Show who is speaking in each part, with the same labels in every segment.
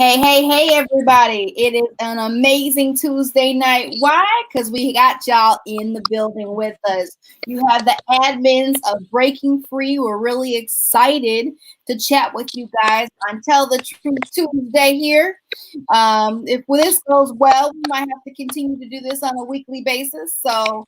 Speaker 1: Hey, everybody. It is an amazing Tuesday night. Why? Because we got y'all in the building with us. You have the admins of Breaking Free. We're really excited to chat with you guys on Tell the Truth Tuesday here. If this goes well, we might have to continue to do this on a weekly basis. So,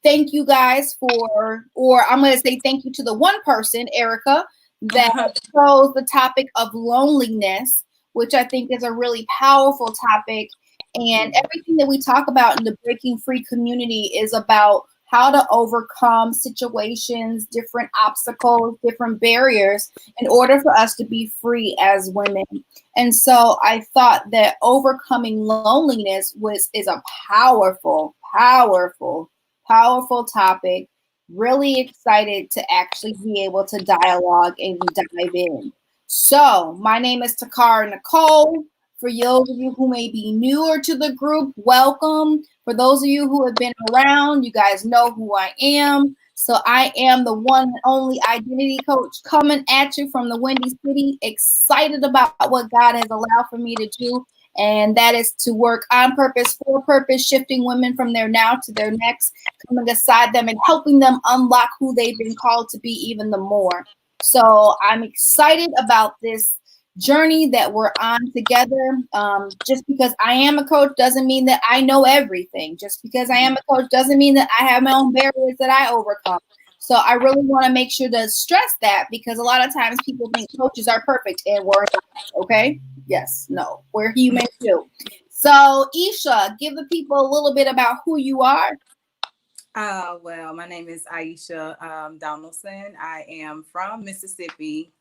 Speaker 1: thank you guys or I'm going to say thank you to the one person, Erica, that chose the topic of loneliness, which I think is a really powerful topic. And everything that we talk about in the Breaking Free community is about how to overcome situations, different obstacles, different barriers in order for us to be free as women. And so I thought that overcoming loneliness is a powerful topic. Really excited to actually be able to dialogue and dive in. So, my name is Takara Nicole. For those of you who may be newer to the group, welcome. For those of you who have been around, you guys know who I am. So, I am the one and only identity coach coming at you from the Windy City, excited about what God has allowed for me to do. And that is to work on purpose, for purpose, shifting women from their now to their next, coming beside them and helping them unlock who they've been called to be even the more. So I'm excited about this journey that we're on together. Just because I am a coach doesn't mean that I know everything. Just because I am a coach doesn't mean that I have my own barriers that I overcome. So I really want to make sure to stress that because a lot of times people think coaches are perfect and we're not. Okay? Yes, no, we're human too. So Isha, give the people a little bit about who you are.
Speaker 2: Well, my name is Aisha Donaldson. I am from Mississippi.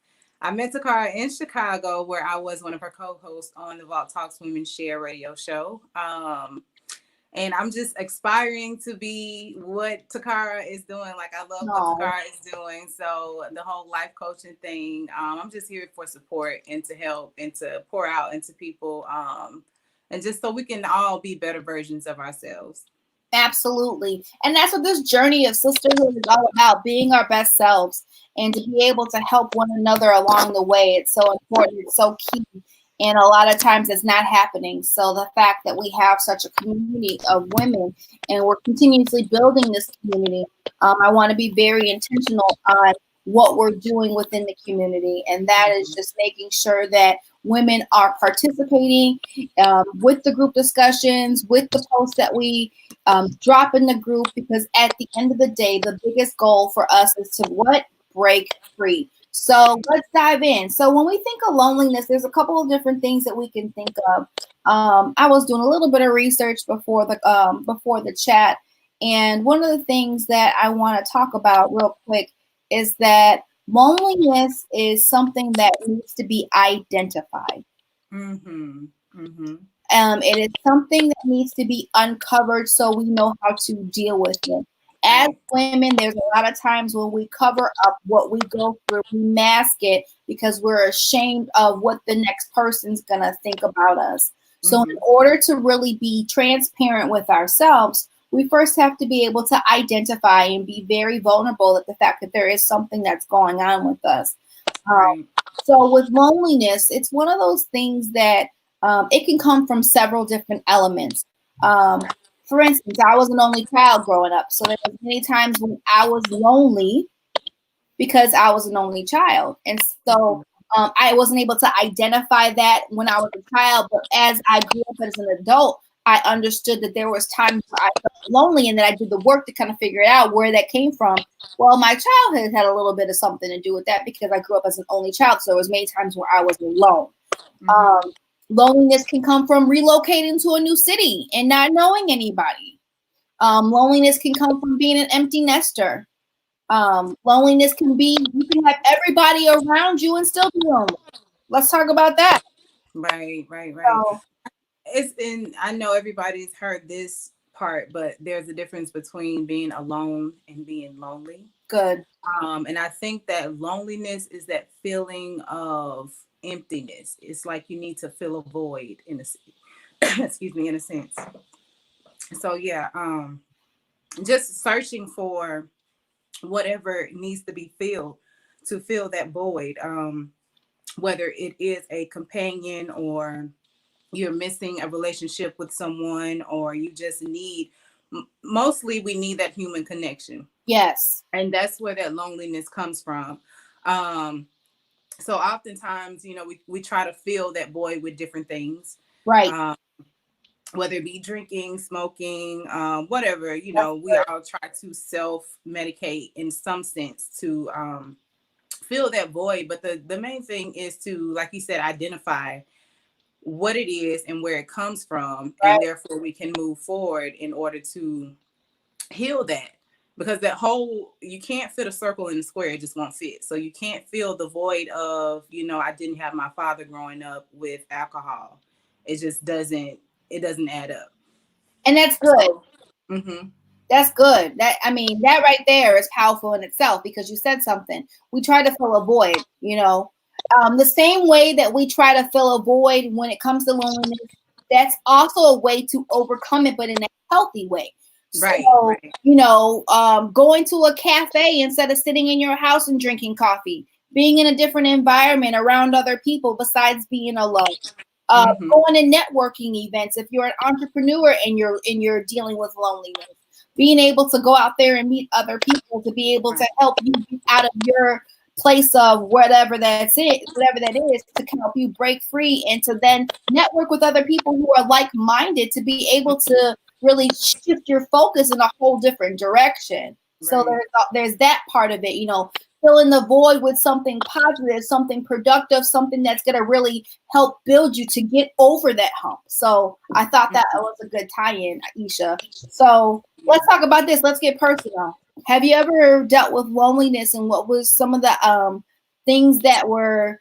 Speaker 2: I met Takara in Chicago, where I was one of her co-hosts on the Vault Talks Women Share radio show. And I'm just aspiring to be what Takara is doing. Like, I love what
Speaker 1: No.
Speaker 2: Takara is doing. So the whole life coaching thing, I'm just here for support and to help and to pour out into people. And just so we can all be better versions of ourselves.
Speaker 1: Absolutely. And that's what this journey of sisterhood is all about, being our best selves and to be able to help one another along the way. It's so important. It's so key. And a lot of times it's not happening. So the fact that we have such a community of women and we're continuously building this community, I want to be very intentional on what we're doing within the community. And that is just making sure that women are participating with the group discussions, with the posts that we drop in the group, because at the end of the day, the biggest goal for us is to what? Break free. So let's dive in. So when we think of loneliness, there's a couple of different things that we can think of. I was doing a little bit of research before the chat, and one of the things that I want to talk about real quick is that loneliness is something that needs to be identified.
Speaker 2: Mm-hmm. Mm-hmm.
Speaker 1: It is something that needs to be uncovered so we know how to deal with it. As
Speaker 2: Right.
Speaker 1: women, there's a lot of times when we cover up what we go through, we mask it because we're ashamed of what the next person's going to think about us. So, in
Speaker 2: Mm-hmm.
Speaker 1: order to really be transparent with ourselves, we first have to be able to identify and be very vulnerable at the fact that there is something that's going on with us. Um,
Speaker 2: Right.
Speaker 1: so with loneliness, it's one of those things that it can come from several different elements. Um, for instance, I was an only child growing up, so there was many times when I was lonely because I was an only child, and so
Speaker 2: Mm-hmm.
Speaker 1: I wasn't able to identify that when I was a child. But as I grew up as an adult, I understood that there was times where I felt lonely, and that I did the work to kind of figure it out where that came from. Well, my childhood had a little bit of something to do with that because I grew up as an only child, so there was many times where I was alone.
Speaker 2: Mm-hmm.
Speaker 1: Um, Loneliness can come from relocating to a new city and not knowing anybody. Loneliness can come from being an empty nester. Loneliness can be you can have everybody around you and still be lonely. Let's talk about that.
Speaker 2: Right. Right. Right.
Speaker 1: So
Speaker 2: It's in. I know everybody's heard this part, but there's a difference between being alone and being lonely.
Speaker 1: good.
Speaker 2: And I think that loneliness is that feeling of emptiness. It's like you need to fill a void in a excuse me, in a sense. So yeah, just searching for whatever needs to be filled to fill that void. whether it is a companion or you're missing a relationship with someone, or you just need, mostly we need that human connection.
Speaker 1: Yes.
Speaker 2: And that's where that loneliness comes from. So oftentimes, we try to fill that void with different things.
Speaker 1: Right.
Speaker 2: Whether it be drinking, smoking, whatever,
Speaker 1: That's
Speaker 2: we
Speaker 1: good.
Speaker 2: all try to self-medicate in some sense to fill that void. But the main thing is to, like you said, identify what it is and where it comes from,
Speaker 1: Right.
Speaker 2: and therefore we can move forward in order to heal that. Because that whole, you can't fit a circle in a square, it just won't fit. So you can't fill the void of, I didn't have my father growing up with alcohol. It just doesn't add up.
Speaker 1: And that's good.
Speaker 2: So, mm-hmm.
Speaker 1: That's good. That right there is powerful in itself, because you said something. We try to fill a void, the same way that we try to fill a void when it comes to loneliness. That's also a way to overcome it, but in a healthy way.
Speaker 2: Right.
Speaker 1: So, going to a cafe instead of sitting in your house and drinking coffee, being in a different environment around other people besides being alone. Going to networking events if you're an entrepreneur and you're dealing with loneliness. Being able to go out there and meet other people to be able to help you get out of your place of whatever that is, to help you break free and to then network with other people who are like-minded, to be able to really shift your focus in a whole different direction. Right. So there's that part of it, fill in the void with something positive, something productive, something that's going to really help build you to get over that hump. So I thought that was a good tie-in, Aisha. So let's talk about this. Let's get personal. Have you ever dealt with loneliness, and what was some of the things that were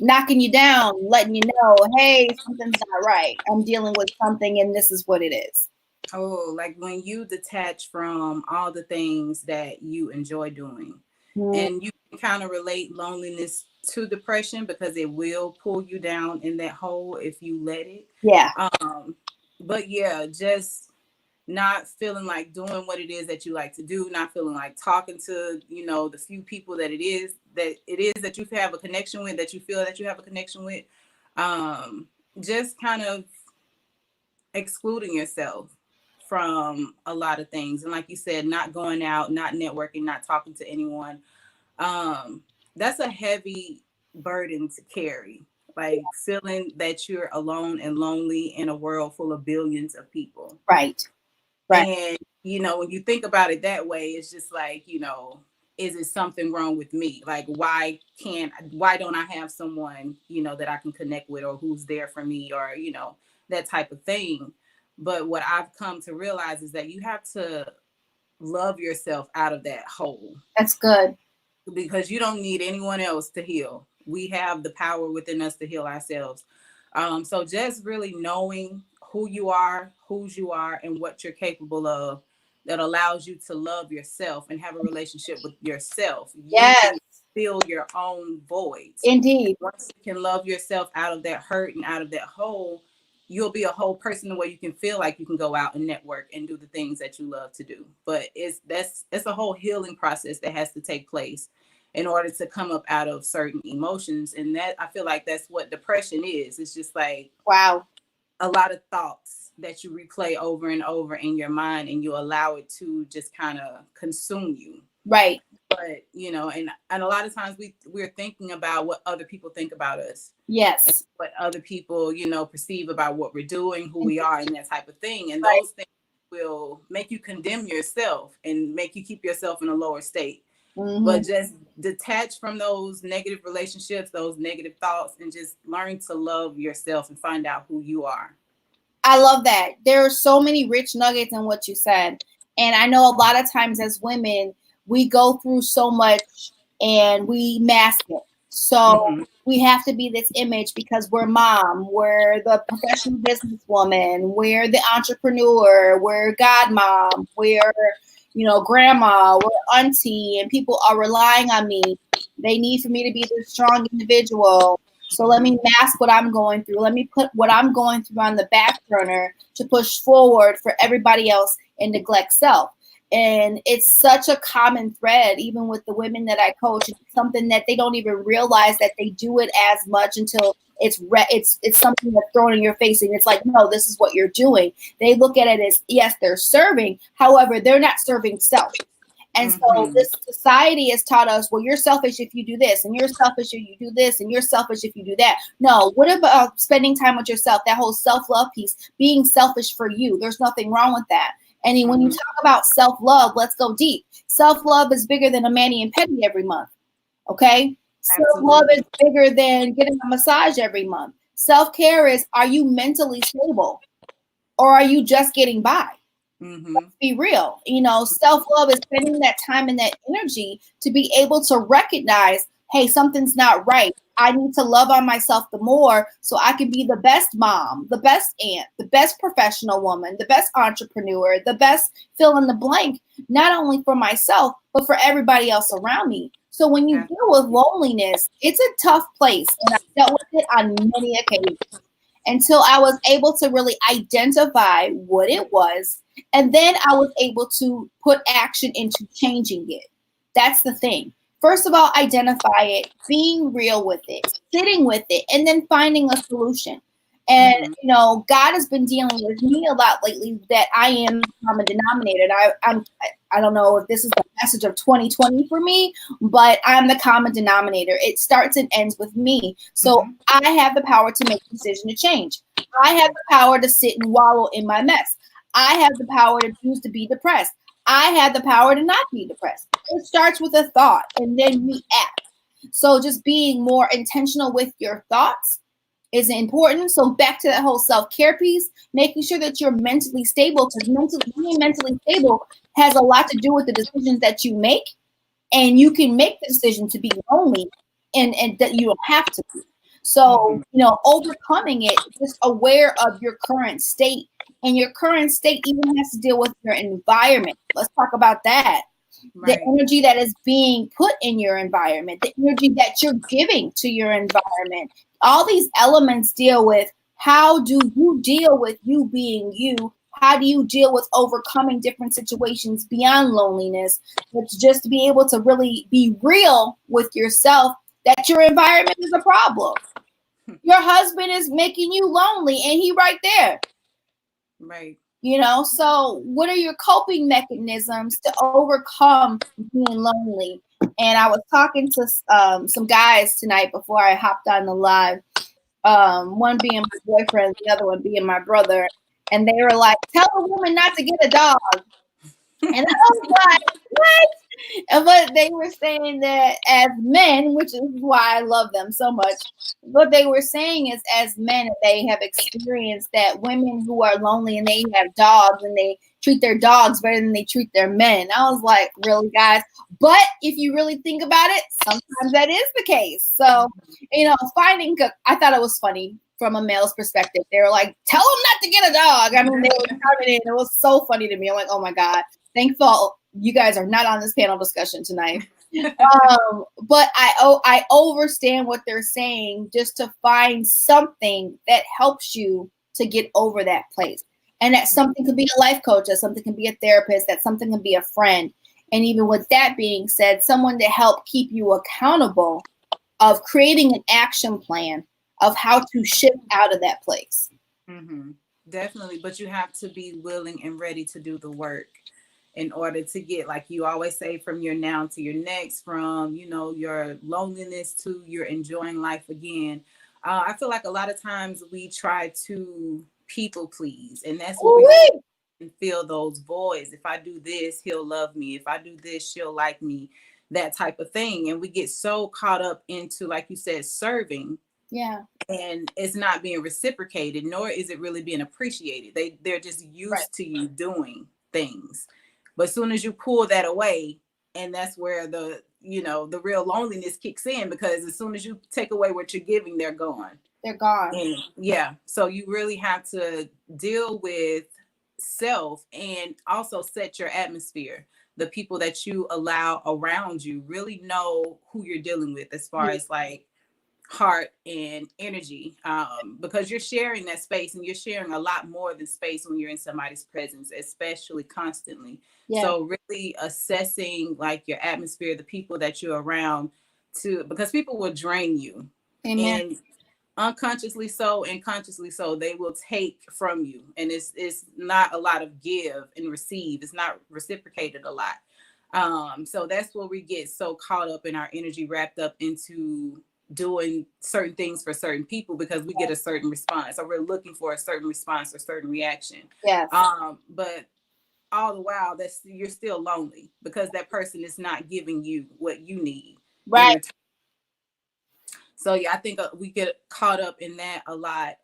Speaker 1: knocking you down, letting you know, hey, something's not right. I'm dealing with something and this is what it is.
Speaker 2: Oh, like when you detach from all the things that you enjoy doing. And you can kind of relate loneliness to depression, because it will pull you down in that hole if you let it.
Speaker 1: Yeah.
Speaker 2: But yeah, just not feeling like doing what it is that you like to do, not feeling like talking to, the few people that it is that you have a connection with, that you feel that you have a connection with. Just kind of excluding yourself from a lot of things. And like you said, not going out, not networking, not talking to anyone. That's a heavy burden to carry. Like feeling that you're alone and lonely in a world full of billions of people.
Speaker 1: Right.
Speaker 2: And, when you think about it that way, it's just like, is it something wrong with me? Like, why don't I have someone, that I can connect with, or who's there for me, or, that type of thing. But what I've come to realize is that you have to love yourself out of that hole.
Speaker 1: That's good.
Speaker 2: Because you don't need anyone else to heal. We have the power within us to heal ourselves. So just really knowing who you are, whose you are, and what you're capable of, that allows you to love yourself and have a relationship with yourself.
Speaker 1: Yes.
Speaker 2: You can fill your own voids.
Speaker 1: Indeed.
Speaker 2: Once you can love yourself out of that hurt and out of that hole, you'll be a whole person, the way you can feel like you can go out and network and do the things that you love to do. But it's a whole healing process that has to take place in order to come up out of certain emotions. And that, I feel like that's what depression is. It's just like,
Speaker 1: wow, a
Speaker 2: lot of thoughts that you replay over and over in your mind, and you allow it to just kind of consume you.
Speaker 1: Right.
Speaker 2: But, and a lot of times we're thinking about what other people think about us.
Speaker 1: Yes.
Speaker 2: What other people, perceive about what we're doing, who we are, and that type of thing. And
Speaker 1: right.
Speaker 2: Those things will make you condemn yourself and make you keep yourself in a lower state. Mm-hmm. But just detach from those negative relationships, those negative thoughts, and just learn to love yourself and find out who you are.
Speaker 1: I love that. There are so many rich nuggets in what you said. And I know a lot of times as women, we go through so much and we mask it. So we have to be this image because we're mom, we're the professional businesswoman, we're the entrepreneur, we're godmom, we're, grandma, we're auntie, and people are relying on me. They need for me to be this strong individual. So let me mask what I'm going through. Let me put what I'm going through on the back burner to push forward for everybody else and neglect self. And it's such a common thread, even with the women that I coach. It's something that they don't even realize that they do it as much until it's something that's thrown in your face, and it's like, no, this is what you're doing. They look at it as, yes, they're serving. However, they're not serving self. And so this society has taught us, well, you're selfish if you do this, and you're selfish if you do this, and you're selfish if you do that. No, what about spending time with yourself? That whole self-love piece, being selfish for you. There's nothing wrong with that. And when you talk about self-love, let's go deep. Self-love is bigger than a mani and pedi every month. Okay? Self-love is bigger than getting a massage every month. Self-care is, are you mentally stable, or are you just getting by? Let's be real. Self-love is spending that time and that energy to be able to recognize, hey, something's not right. I need to love on myself the more so I can be the best mom, the best aunt, the best professional woman, the best entrepreneur, the best fill in the blank, not only for myself, but for everybody else around me. So when you deal with loneliness, it's a tough place. And I've dealt with it on many occasions until I was able to really identify what it was. And then I was able to put action into changing it. That's the thing. First of all, identify it, being real with it, sitting with it, and then finding a solution. And, God has been dealing with me a lot lately that I am the common denominator. And I don't know if this is the message of 2020 for me, but I'm the common denominator. It starts and ends with me. So I have the power to make a decision to change. I have the power to sit and wallow in my mess. I have the power to choose to be depressed. I have the power to not be depressed. It starts with a thought, and then we act. So just being more intentional with your thoughts is important. So back to that whole self-care piece, making sure that you're mentally stable, because being mentally stable has a lot to do with the decisions that you make. And you can make the decision to be lonely and that you don't have to be. So, overcoming it, just aware of your current state. And your current state even has to deal with your environment. Let's talk about that. Right. The energy that is being put in your environment, the energy that you're giving to your environment. All these elements deal with, how do you deal with you being you? How do you deal with overcoming different situations beyond loneliness? It's just to be able to really be real with yourself that your environment is a problem. Your husband is making you lonely, and he right there.
Speaker 2: Right.
Speaker 1: So what are your coping mechanisms to overcome being lonely? And I was talking to some guys tonight before I hopped on the live, one being my boyfriend, the other one being my brother. And they were like, tell a woman not to get a dog. And I was like, what? But they were saying that as men, which is why I love them so much, what they were saying is, as men, they have experienced that women who are lonely and they have dogs and they treat their dogs better than they treat their men. I was like, really, guys? But if you really think about it, sometimes that is the case. So, I thought it was funny from a male's perspective. They were like, tell them not to get a dog. I mean, they were shouting it. It was so funny to me. I'm like, oh my God, thankful you guys are not on this panel discussion tonight. But I understand what they're saying, just to find something that helps you to get over that place. And that something could be a life coach, that something can be a therapist, that something can be a friend. And even with that being said, someone to help keep you accountable of creating an action plan of how to shift out of that place.
Speaker 2: Definitely. But you have to be willing and ready to do the work in order to get, like you always say, from your now to your next, from, your loneliness to your enjoying life again. I feel like a lot of times we try to people please, and that's what we feel, those voids. If I do this, he'll love me. If I do this, she'll like me, that type of thing. And we get so caught up into, like you said, serving.
Speaker 1: Yeah.
Speaker 2: And it's not being reciprocated, nor is it really being appreciated. They're just used to you doing things. But as soon as you pull that away, and that's where the real loneliness kicks in, because as soon as you take away what you're giving, they're gone.
Speaker 1: They're gone.
Speaker 2: And so you really have to deal with self and also set your atmosphere. The people that you allow around you, really know who you're dealing with, as far as like heart and energy, because you're sharing that space, and you're sharing a lot more than space when you're in somebody's presence, especially constantly.
Speaker 1: Yeah.
Speaker 2: So really assessing like your atmosphere, the people that you're around, to because people will drain you.
Speaker 1: Amen.
Speaker 2: And unconsciously so and consciously so, they will take from you, and it's not a lot of give and receive. It's not reciprocated a lot. So that's where we get so caught up in our energy, wrapped up into doing certain things for certain people because we get a certain response, or we're looking for a certain response or certain reaction.
Speaker 1: Yes.
Speaker 2: But all the while, that's you're still lonely because that person is not giving you what you need in
Speaker 1: Right.
Speaker 2: return. So yeah, I think we get caught up in that a lot.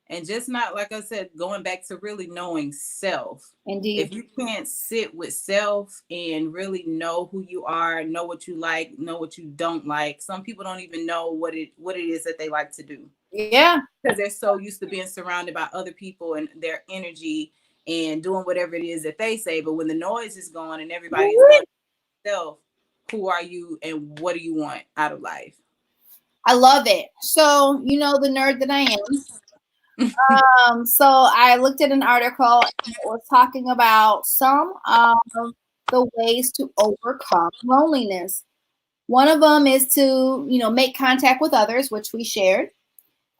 Speaker 2: And just not, like I said, going back to really knowing self.
Speaker 1: Indeed.
Speaker 2: If you can't sit with self and really know who you are, know what you like, know what you don't like. Some people don't even know what it is that they like to do.
Speaker 1: Yeah.
Speaker 2: Because they're so used to being surrounded by other people and their energy and doing whatever it is that they say. But when the noise is gone and everybody's going to self, who are you and what do you want out of life?
Speaker 1: I love it. So, you know, the nerd that I am. So I looked at an article and it was talking about some of the ways to overcome loneliness. One of them is to, you know, make contact with others, which we shared.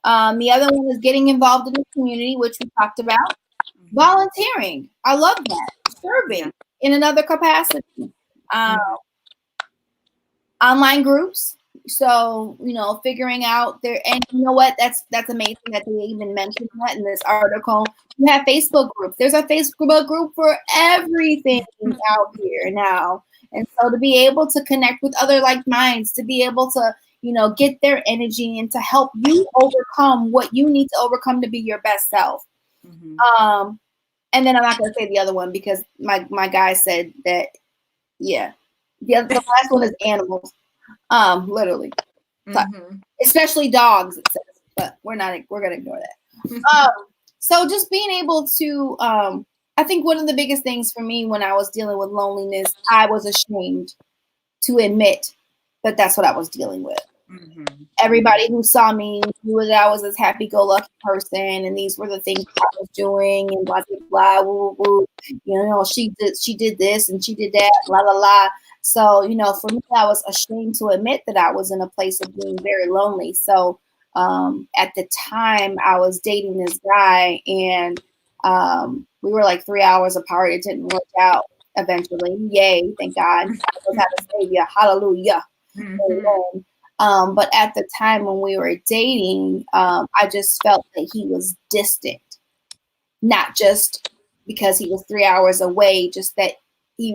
Speaker 1: The other one is getting involved in the community, which we talked about. Volunteering. I love that. Serving in another capacity. Online groups. So, you know, figuring out there, and you know what? That's amazing that they even mentioned that in this article. You have Facebook groups. There's a Facebook group for everything out here now. And so to be able to connect with other like minds, to be able to, you know, get their energy and to help you overcome what you need to overcome to be your best self. And then I'm not going to say the other one because my guy said that, yeah. The last one is animals. Literally. Especially dogs, it says, but we're gonna ignore that. So just being able to I think one of the biggest things for me when I was dealing with loneliness, I was ashamed to admit that that's what I was dealing with. Everybody who saw me knew that I was this happy-go-lucky person, and these were the things I was doing, and blah blah blah. Woo, woo, woo. You know, she did this and she did that, la la la. So, you know, for me, I was ashamed to admit that I was in a place of being very lonely. So, at the time, I was dating this guy, and we were like 3 hours apart. It didn't work out eventually. Yay, thank God. I was had a savior. Hallelujah. But at the time when we were dating, I just felt that he was distant, not just because he was 3 hours away, just that he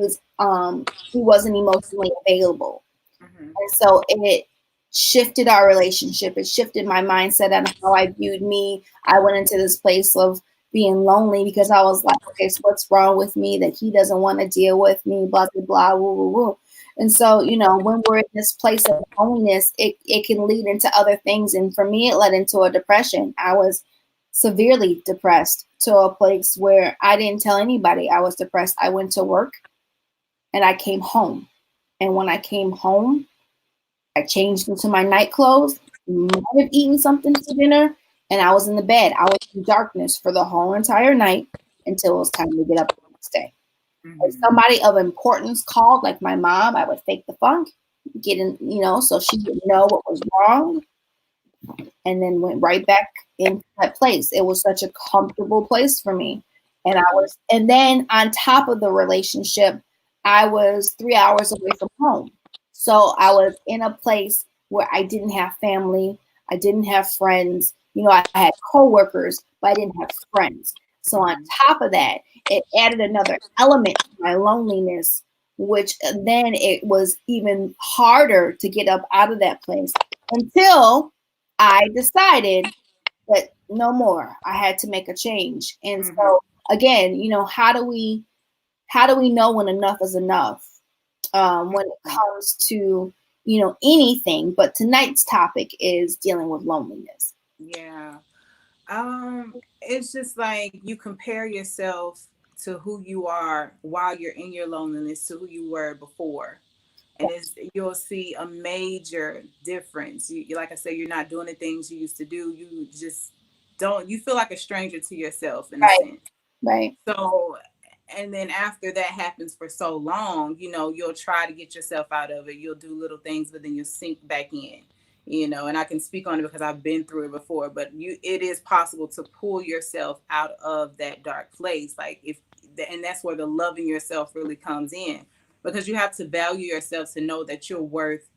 Speaker 1: wasn't emotionally available. And so it shifted our relationship. It shifted my mindset and how I viewed me. I went into this place of being lonely because I was like, okay, so what's wrong with me that he doesn't want to deal with me, blah, blah, blah, woo, woo, woo. And so, you know, when we're in this place of loneliness, it can lead into other things. And for me, it led into a depression. I was severely depressed to a place where I didn't tell anybody I was depressed. I went to work and I came home. And when I came home, I changed into my night clothes, might have eaten something for dinner, and I was in the bed. I was in darkness for the whole entire night until it was time to get up the next day. If somebody of importance called, like my mom, I would fake the funk, get in, you know, so she would know what was wrong, and then went right back into that place. It was such a comfortable place for me. And then on top of the relationship, I was 3 hours away from home. So I was in a place where I didn't have family. I didn't have friends. You know, I had coworkers, but I didn't have friends. So on top of that, it added another element to my loneliness, which then it was even harder to get up out of that place until I decided that no more. I had to make a change. And so again, you know, how do we know when enough is enough? When it comes to, you know, anything, but tonight's topic is dealing with loneliness.
Speaker 2: Yeah. It's just like you compare yourself to who you are while you're in your loneliness to who you were before. and you'll see a major difference. Like I said, you're not doing the things you used to do. You just don't. You feel like a stranger to yourself in a
Speaker 1: Right.
Speaker 2: sense.
Speaker 1: Right.
Speaker 2: So, and then after that happens for so long, you'll try to get yourself out of it. You'll do little things, but then you'll sink back in. And I can speak on it because I've been through it before. But it is possible to pull yourself out of that dark place. And that's where the loving yourself really comes in, because you have to value yourself to know that you're worth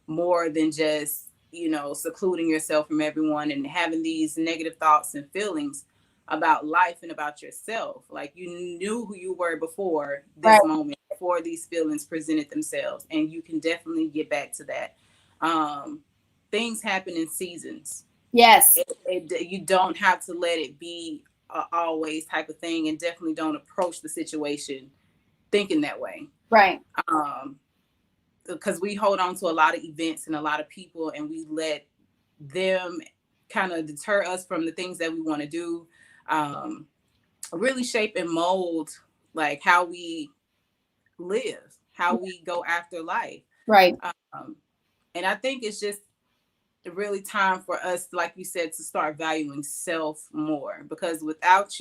Speaker 2: more than just secluding yourself from everyone and having these negative thoughts and feelings about life and about yourself. Like, you knew who you were before this moment, before these feelings presented themselves, and you can definitely get back to that. Things happen in seasons.
Speaker 1: Yes.
Speaker 2: You don't have to let it be always type of thing, and definitely don't approach the situation thinking that way.
Speaker 1: Right.
Speaker 2: Because we hold on to a lot of events and a lot of people, and we let them kind of deter us from the things that we want to do. Really shape and mold like how we live, how we go after life.
Speaker 1: Right.
Speaker 2: And I think it's just really time for us, like you said, to start valuing self more, because without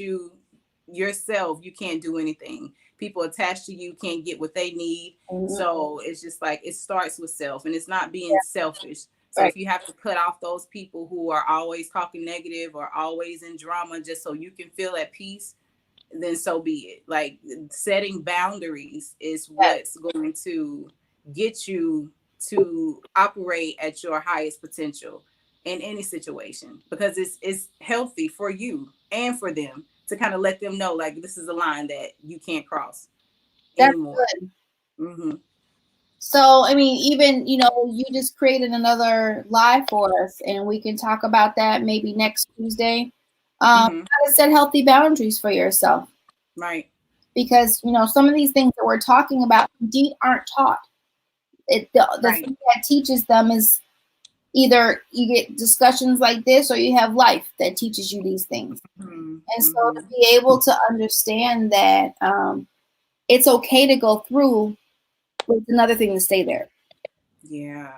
Speaker 2: yourself, you can't do anything. People attached to you can't get what they need. Mm-hmm. So it's just like, it starts with self, and it's not being selfish. So if you have to cut off those people who are always talking negative or always in drama just so you can feel at peace, then so be it. Like, setting boundaries is what's going to get you to operate at your highest potential in any situation, because it's healthy for you and for them to kind of let them know, like, this is a line that you can't cross anymore. Good. Mm-hmm.
Speaker 1: So, I mean, even, you just created another live for us, and we can talk about that maybe next Tuesday. How to set healthy boundaries for yourself.
Speaker 2: Right.
Speaker 1: Because, some of these things that we're talking about indeed aren't taught. The thing that teaches them is either you get discussions like this, or you have life that teaches you these things. Mm-hmm. And so to be able to understand that it's okay to go through, it's another thing to stay there.
Speaker 2: Yeah.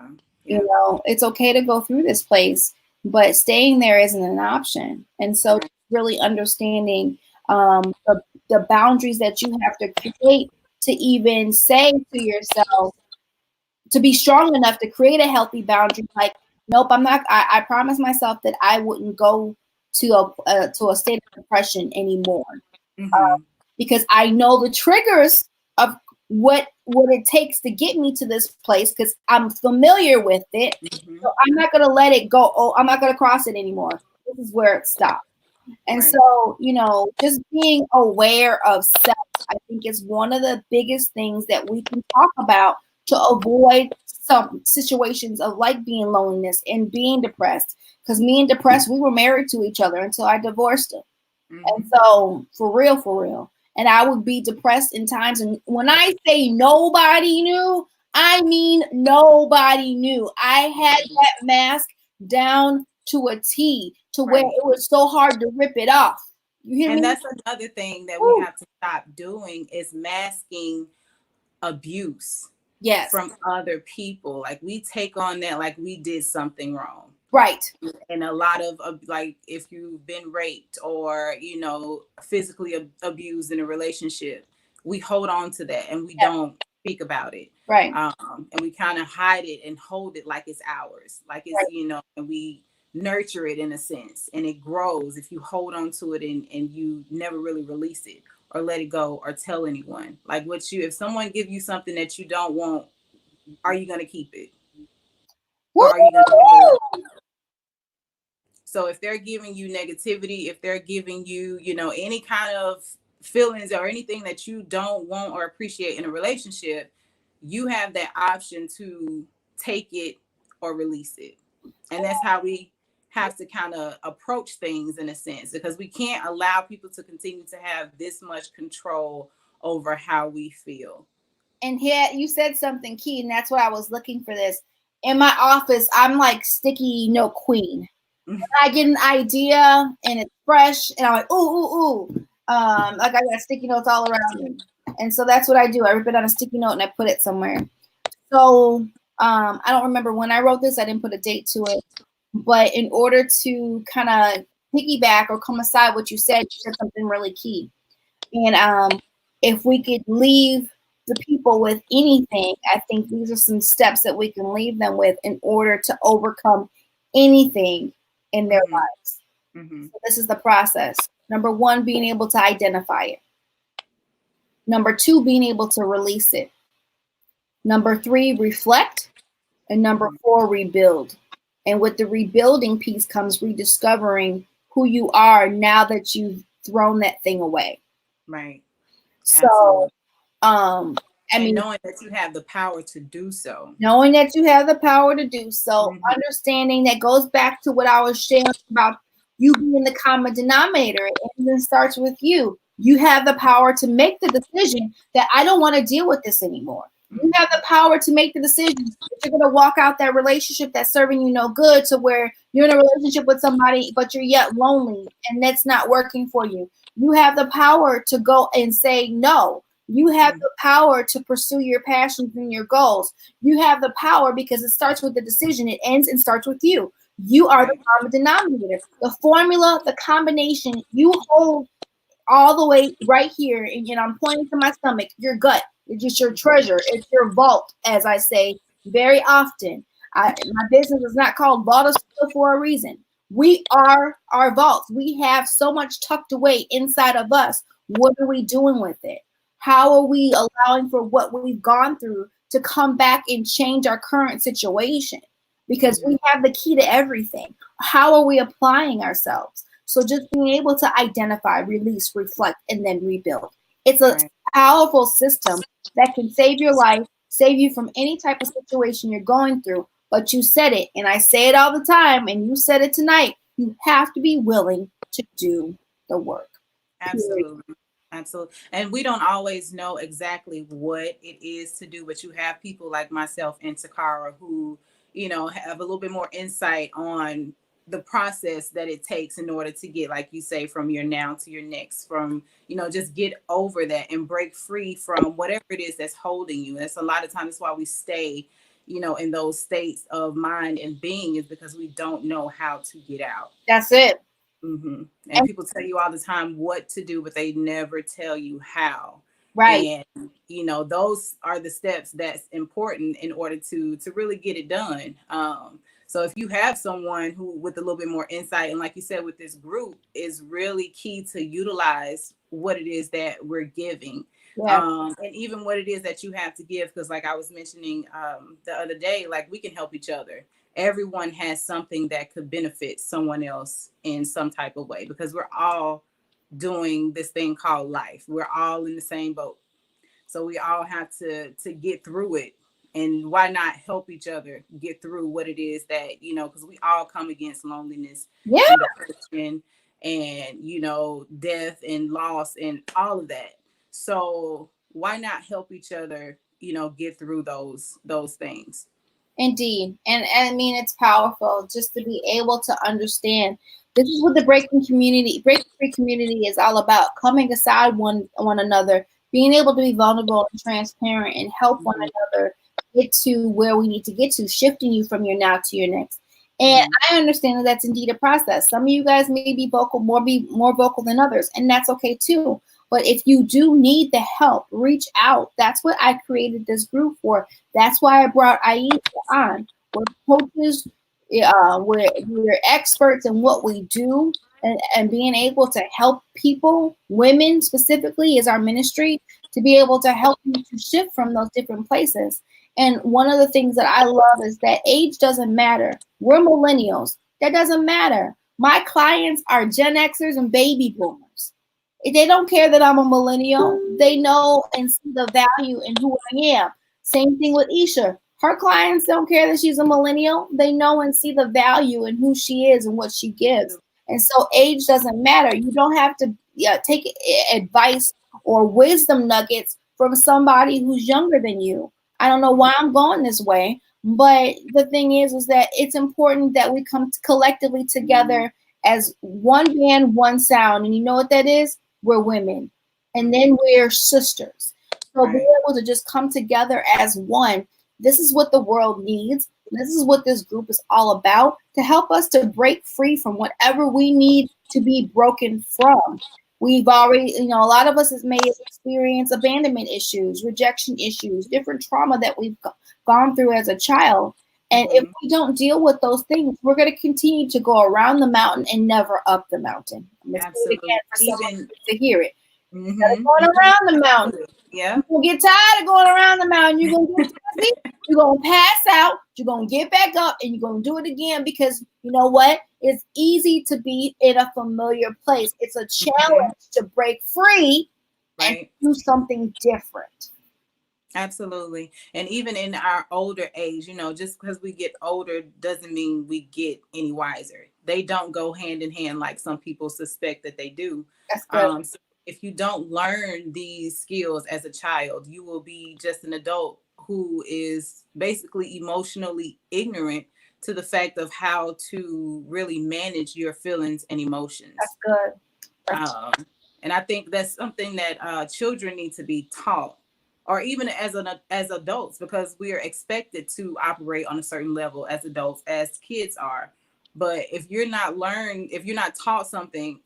Speaker 1: It's okay to go through this place, but staying there isn't an option. And so really understanding the boundaries that you have to create to even say to yourself, to be strong enough to create a healthy boundary. Like, nope, I'm not. I promised myself that I wouldn't go to a state of depression anymore, because I know the triggers of what it takes to get me to this place, because I'm familiar with it. So I'm not going to let it go. Oh, I'm not going to cross it anymore. This is where it stops. And so, just being aware of self, I think, is one of the biggest things that we can talk about to avoid some situations of like being loneliness and being depressed. Because me and depressed, we were married to each other until I divorced him. And so for real. And I would be depressed in times. And when I say nobody knew, I mean nobody knew. I had that mask down to a T, to where it was so hard to rip it off. You hear me?
Speaker 2: That's another thing that we have to stop doing, is masking abuse from other people. Like, we take on that like we did something wrong.
Speaker 1: Right.
Speaker 2: And a lot of like, if you've been raped or, physically abused in a relationship, we hold on to that and we don't speak about it.
Speaker 1: Right.
Speaker 2: And we kind of hide it and hold it like it's ours, like it's, and we nurture it in a sense, and it grows if you hold on to it and you never really release it or let it go or tell anyone. Like, if someone give you something that you don't want, are you going to keep it? Or are you going to? So if they're giving you negativity, if they're giving you, any kind of feelings or anything that you don't want or appreciate in a relationship, you have that option to take it or release it. And that's how we have to kind of approach things, in a sense, because we can't allow people to continue to have this much control over how we feel.
Speaker 1: And here you said something key, and that's what I was looking for this. In my office, I'm like sticky note queen. When I get an idea and it's fresh, and I'm like, ooh. Like, I got sticky notes all around me. And so that's what I do. I rip it on a sticky note and I put it somewhere. So I don't remember when I wrote this. I didn't put a date to it. But in order to kind of piggyback or coincide what you said something really key. And if we could leave the people with anything, I think these are some steps that we can leave them with in order to overcome anything in their
Speaker 2: Mm-hmm.
Speaker 1: lives.
Speaker 2: Mm-hmm.
Speaker 1: So this is the process. Number one, being able to identify it. Number two, being able to release it. Number three, reflect. And number four, rebuild. And with the rebuilding piece comes rediscovering who you are now that you've thrown that thing away.
Speaker 2: Right.
Speaker 1: So,
Speaker 2: Absolutely.
Speaker 1: I mean,
Speaker 2: knowing that you have the power to do so.
Speaker 1: Knowing that you have the power to do so,
Speaker 2: Mm-hmm.
Speaker 1: understanding that goes back to what I was sharing about you being the common denominator. It ends and starts with you. You have the power to make the decision that I don't want to deal with this anymore. You have the power to make the decision that you're going to walk out that relationship that's serving you no good, to where you're in a relationship with somebody, but you're yet lonely and that's not working for you. You have the power to go and say no. You have the power to pursue your passions and your goals. You have the power because it starts with the decision. It ends and starts with you. You are the common denominator. The formula, the combination, you hold all the way right here. And I'm pointing to my stomach, your gut. It's just your treasure. It's your vault, as I say very often. My business is not called Vault of Steel for a reason. We are our vaults. We have so much tucked away inside of us. What are we doing with it? How are we allowing for what we've gone through to come back and change our current situation? Because we have the key to everything. How are we applying ourselves? So just being able to identify, release, reflect, and then rebuild. It's a powerful system that can save your life, save you from any type of situation you're going through. But you said it, and I say it all the time, and you said it tonight. You have to be willing to do the work.
Speaker 2: Absolutely. Absolutely. And we don't always know exactly what it is to do, but you have people like myself and Takara who, have a little bit more insight on the process that it takes in order to get, like you say, from your now to your next, from, just get over that and break free from whatever it is that's holding you. And it's a lot of times why we stay, in those states of mind and being, is because we don't know how to get out.
Speaker 1: That's it.
Speaker 2: Mm-hmm. And people tell you all the time what to do, but they never tell you how.
Speaker 1: Right.
Speaker 2: And those are the steps that's important in order to really get it done. So if you have someone who with a little bit more insight, and like you said with this group, is really key to utilize what it is that we're giving.
Speaker 1: Yeah.
Speaker 2: And even what it is that you have to give, because like I was mentioning the other day, like we can help each other. Everyone has something that could benefit someone else in some type of way, because we're all doing this thing called life. We're all in the same boat. So we all have to get through it. And why not help each other get through what it is that, because we all come against loneliness and depression and, death and loss and all of that. So why not help each other, get through those things?
Speaker 1: Indeed. And I mean, it's powerful just to be able to understand. This is what the breaking free community is all about: coming aside one another, being able to be vulnerable and transparent and help one another get to where we need to get to, shifting you from your now to your next. And I understand that that's indeed a process. Some of you guys may be more vocal than others, and that's okay too. But if you do need the help, reach out. That's what I created this group for. That's why I brought Aisha on. We're coaches, we're experts in what we do, and being able to help people, women specifically, is our ministry, to be able to help you to shift from those different places. And one of the things that I love is that age doesn't matter. We're millennials. That doesn't matter. My clients are Gen Xers and baby boomers. They don't care that I'm a millennial. They know and see the value in who I am. Same thing with Isha. Her clients don't care that she's a millennial. They know and see the value in who she is and what she gives. And so age doesn't matter. You don't have to take advice or wisdom nuggets from somebody who's younger than you. I don't know why I'm going this way, but the thing is that it's important that we come collectively together as one band, one sound. And you know what that is? We're women. And then we're sisters. So being able to just come together as one, this is what the world needs. This is what this group is all about, to help us to break free from whatever we need to be broken from. We've already, a lot of us may experience abandonment issues, rejection issues, different trauma that we've gone through as a child. And if we don't deal with those things, we're going to continue to go around the mountain and never up the mountain. I'm going to say it again for someone to hear it. Going around the mountain.
Speaker 2: Yeah.
Speaker 1: You're going to get tired of going around the mountain. You're going to get dizzy. You're going to pass out. You're going to get back up, and you're going to do it again, because you know what? It's easy to be in a familiar place. It's a challenge to break free and do something different.
Speaker 2: Absolutely. And even in our older age, just because we get older doesn't mean we get any wiser. They don't go hand in hand like some people suspect that they do.
Speaker 1: That's good.
Speaker 2: So if you don't learn these skills as a child, you will be just an adult who is basically emotionally ignorant to the fact of how to really manage your feelings and emotions.
Speaker 1: That's good.
Speaker 2: And I think that's something that children need to be taught, or even as adults, because we are expected to operate on a certain level as adults, as kids are. But if you're not taught something,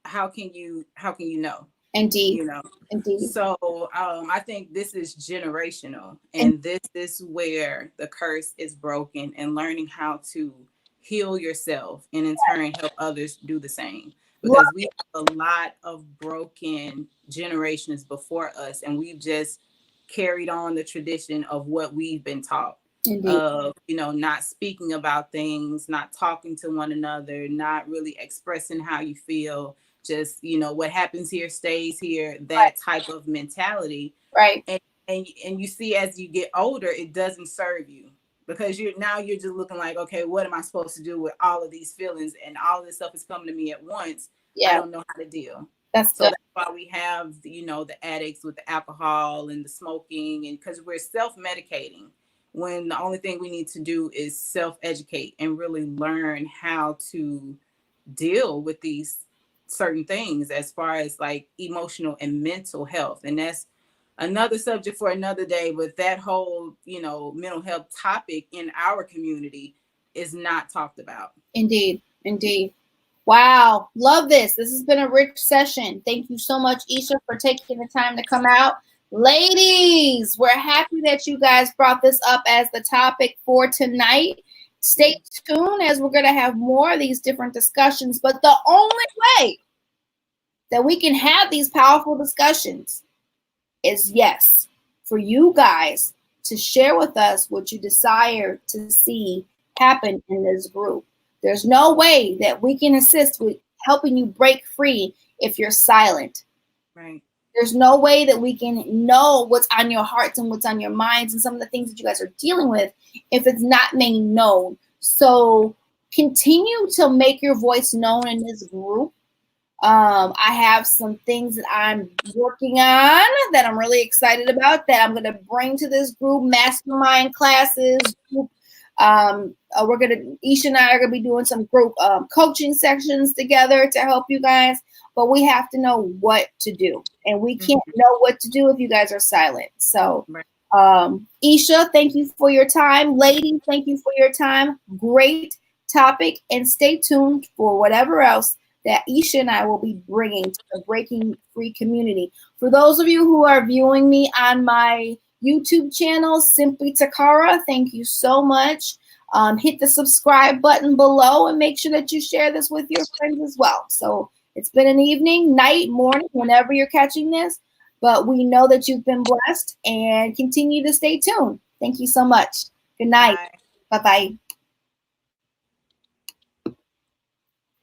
Speaker 2: how can you know?
Speaker 1: Indeed. Indeed.
Speaker 2: So I think this is generational, and this is where the curse is broken, and learning how to heal yourself and in turn help others do the same. Because we have a lot of broken generations before us, and we've just carried on the tradition of what we've been taught.
Speaker 1: Indeed.
Speaker 2: Of, not speaking about things, not talking to one another, not really expressing how you feel. Just, what happens here stays here, that type of mentality.
Speaker 1: Right.
Speaker 2: And you see, as you get older, it doesn't serve you, because you're just looking like, okay, what am I supposed to do with all of these feelings, and all of this stuff is coming to me at once? Yeah. I don't know how to deal.
Speaker 1: That's
Speaker 2: why we have, the addicts with the alcohol and the smoking, and because we're self-medicating, when the only thing we need to do is self-educate and really learn how to deal with these certain things as far as like emotional and mental health. And that's another subject for another day, but that whole, mental health topic in our community is not talked about.
Speaker 1: Indeed. Wow. Love this. This has been a rich session. Thank you so much, Isha, for taking the time to come out. Ladies, we're happy that you guys brought this up as the topic for tonight. Stay tuned, as we're going to have more of these different discussions. But the only way that we can have these powerful discussions is, yes, for you guys to share with us what you desire to see happen in this group. There's no way that we can assist with helping you break free if you're silent.
Speaker 2: Right.
Speaker 1: There's no way that we can know what's on your hearts and what's on your minds and some of the things that you guys are dealing with if it's not made known. So continue to make your voice known in this group. I have some things that I'm working on that I'm really excited about that I'm going to bring to this group, mastermind classes. Isha and I are going to be doing some group coaching sections together to help you guys, but we have to know what to do, and we can't know what to do if you guys are silent. So, Isha, thank you for your time. Ladies, thank you for your time. Great topic, and stay tuned for whatever else that Isha and I will be bringing to the Breaking Free community. For those of you who are viewing me on my YouTube channel, Simply Takara, thank you so much. Hit the subscribe button below and make sure that you share this with your friends as well. So it's been an evening, night, morning, whenever you're catching this, but we know that you've been blessed, and continue to stay tuned. Thank you so much. Good night. Bye-bye.